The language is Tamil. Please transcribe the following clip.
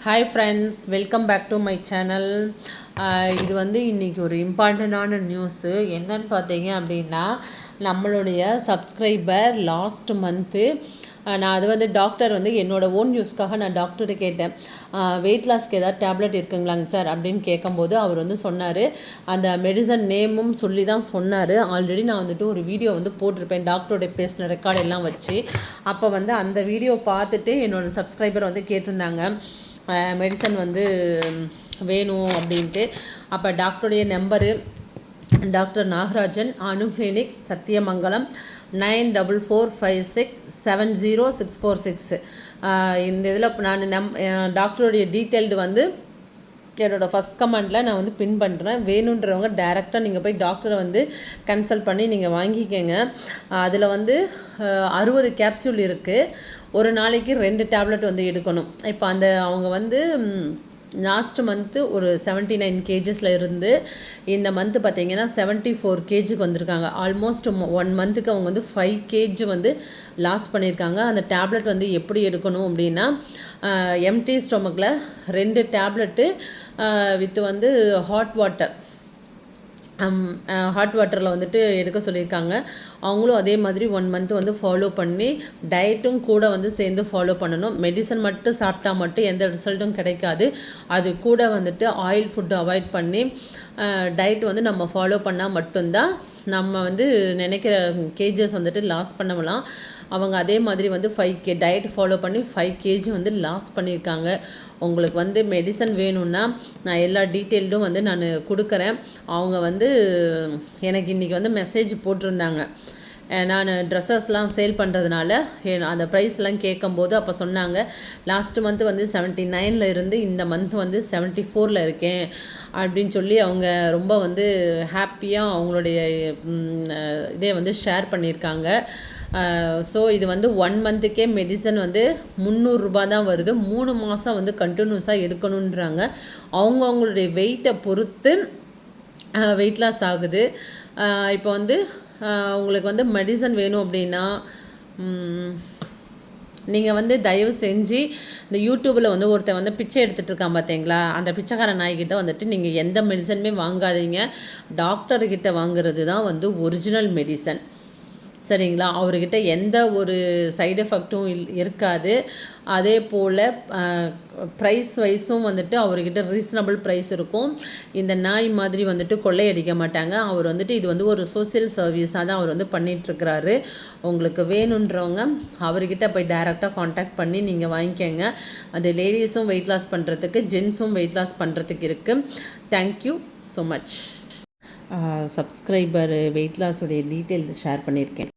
Hi friends, welcome back to my channel. இது வந்து இன்றைக்கி ஒரு இம்பார்ட்டண்ட்டான நியூஸு. என்னன்னு பார்த்தீங்க அப்படின்னா, நம்மளுடைய சப்ஸ்கிரைபர் லாஸ்ட் மந்த்து நான் அது வந்து டாக்டர் வந்து என்னோடய ஓன் நியூஸ்க்காக நான் டாக்டர்கிட்ட கேட்டேன், வெயிட் லாஸ்க்கு ஏதாவது டேப்லெட் இருக்குங்களாங்க சார் அப்படின்னு கேட்கும்போது அவர் வந்து சொன்னார், அந்த மெடிசன் நேமும் சொல்லி தான் சொன்னார். ஆல்ரெடி நான் வந்துட்டு ஒரு வீடியோ வந்து போட்டிருப்பேன் டாக்டரோட பேசின ரெக்கார்ட் எல்லாம் வச்சு. அப்போ வந்து அந்த வீடியோ பார்த்துட்டு என்னோடய சப்ஸ்கிரைபர் வந்து கேட்டிருந்தாங்க, மெடிசன் வந்து வேணும் அப்படின்ட்டு. அப்போ டாக்டருடைய நம்பரு டாக்டர் நாகராஜன், அணு கிளினிக், சத்தியமங்கலம், 9445670646. இந்த இதில் நான் டாக்டருடைய டீட்டெயில்டு வந்து என்னோடய ஃபஸ்ட் கமெண்டில் நான் வந்து பின் பண்ணுறேன். வேணுன்றவங்க டைரெக்டாக நீங்கள் போய் டாக்டரை வந்து கன்சல்ட் பண்ணி நீங்கள் வாங்கிக்கோங்க. அதில் வந்து 60 கேப்சூல் இருக்குது. ஒரு நாளைக்கு 2 டேப்லெட் வந்து எடுக்கணும். இப்போ அவங்க வந்து லாஸ்ட் மந்த்து ஒரு 79 கேஜஸில் இருந்து இந்த மந்த்து பார்த்திங்கன்னா 74 கேஜிக்கு வந்திருக்காங்க. ஆல்மோஸ்ட் 1 மந்த்துக்கு அவங்க வந்து 5 கேஜி வந்து லாஸ் பண்ணியிருக்காங்க. அந்த டேப்லெட் வந்து எப்படி எடுக்கணும் அப்படின்னா, எம்டி ஸ்டொமக்கில் 2 டேப்லெட்டு வித் வந்து ஹாட் வாட்டரில் வந்துட்டு எடுக்க சொல்லியிருக்காங்க. அவங்களும் அதே மாதிரி 1 மந்த் வந்து ஃபாலோ பண்ணி டயட்டும் கூட வந்து சேர்ந்து ஃபாலோ பண்ணணும். மெடிசன் மட்டும் சாப்பிட்டா மட்டும் எந்த ரிசல்ட்டும் கிடைக்காது. அது கூட வந்துட்டு ஆயில் ஃபுட்டு அவாய்ட் பண்ணி டயட் வந்து நம்ம ஃபாலோ பண்ணால் மட்டும்தான் நம்ம வந்து நினைக்கிற கேஜஸ் வந்துட்டு லாஸ் பண்ணலாம். அவங்க அதே மாதிரி வந்து 5 டயட் ஃபாலோ பண்ணி 5 கேஜி வந்து லாஸ் பண்ணியிருக்காங்க. உங்களுக்கு வந்து மெடிசன் வேணும்னா நான் எல்லா டீட்டெயில்டும் வந்து நான் கொடுக்குறேன். அவங்க வந்து எனக்கு இன்றைக்கி வந்து மெசேஜ் போட்டிருந்தாங்க. நான் ட்ரெஸ்ஸஸ்லாம் சேல் பண்ணுறதுனால அந்த ப்ரைஸ்லாம் கேட்கும்போது அப்போ சொன்னாங்க, லாஸ்ட் மந்த்து வந்து 79 இருந்து இந்த மந்த் வந்து 74 இருக்கேன் அப்படின்னு சொல்லி அவங்க ரொம்ப வந்து ஹாப்பியாக அவங்களுடைய இதே வந்து ஷேர் பண்ணியிருக்காங்க. ஸோ இது வந்து 1 மந்த்துக்கே மெடிசன் வந்து 300 ரூபா தான் வருது. 3 மாதம் வந்து கண்டினியூஸாக எடுக்கணுன்றாங்க. அவங்களுடைய வெயிட்டை பொறுத்து வெயிட் லாஸ் ஆகுது. இப்போ வந்து உங்களுக்கு வந்து மெடிசன் வேணும் அப்படின்னா நீங்கள் வந்து தயவு செஞ்சு இந்த யூடியூப்பில் வந்து ஒருத்தர் வந்து பிச்சை எடுத்துகிட்டு இருக்கான் பார்த்தீங்களா, அந்த பிச்சைக்கார நாய்கிட்ட வந்துட்டு நீங்கள் எந்த மெடிசனுமே வாங்காதீங்க. டாக்டர்கிட்ட வாங்குறது தான் வந்து ஒரிஜினல் மெடிசன், சரிங்களா? அவர்கிட்ட எந்த ஒரு சைடு எஃபெக்டும் இருக்காது. அதே போல் ப்ரைஸ் வைஸும் வந்துட்டு அவர்கிட்ட ரீசனபிள் ப்ரைஸ் இருக்கும். இந்த நாய் மாதிரி வந்துட்டு கொள்ளையடிக்க மாட்டாங்க. அவர் வந்துட்டு இது வந்து ஒரு சோசியல் சர்வீஸாக தான் அவர் வந்து பண்ணிகிட்ருக்கிறாரு. உங்களுக்கு வேணுன்றவங்க அவர்கிட்ட போய் டைரெக்டாக காண்டாக்ட் பண்ணி நீங்கள் வாங்கிக்கோங்க. அது லேடிஸும் வெயிட் லாஸ் பண்ணுறதுக்கு, ஜென்ஸும் வெயிட் லாஸ் பண்ணுறதுக்கு இருக்குது. Thank you so much. Subscriber weight லாஸுடைய டீட்டெயில் ஷேர் பண்ணியிருக்கேன்.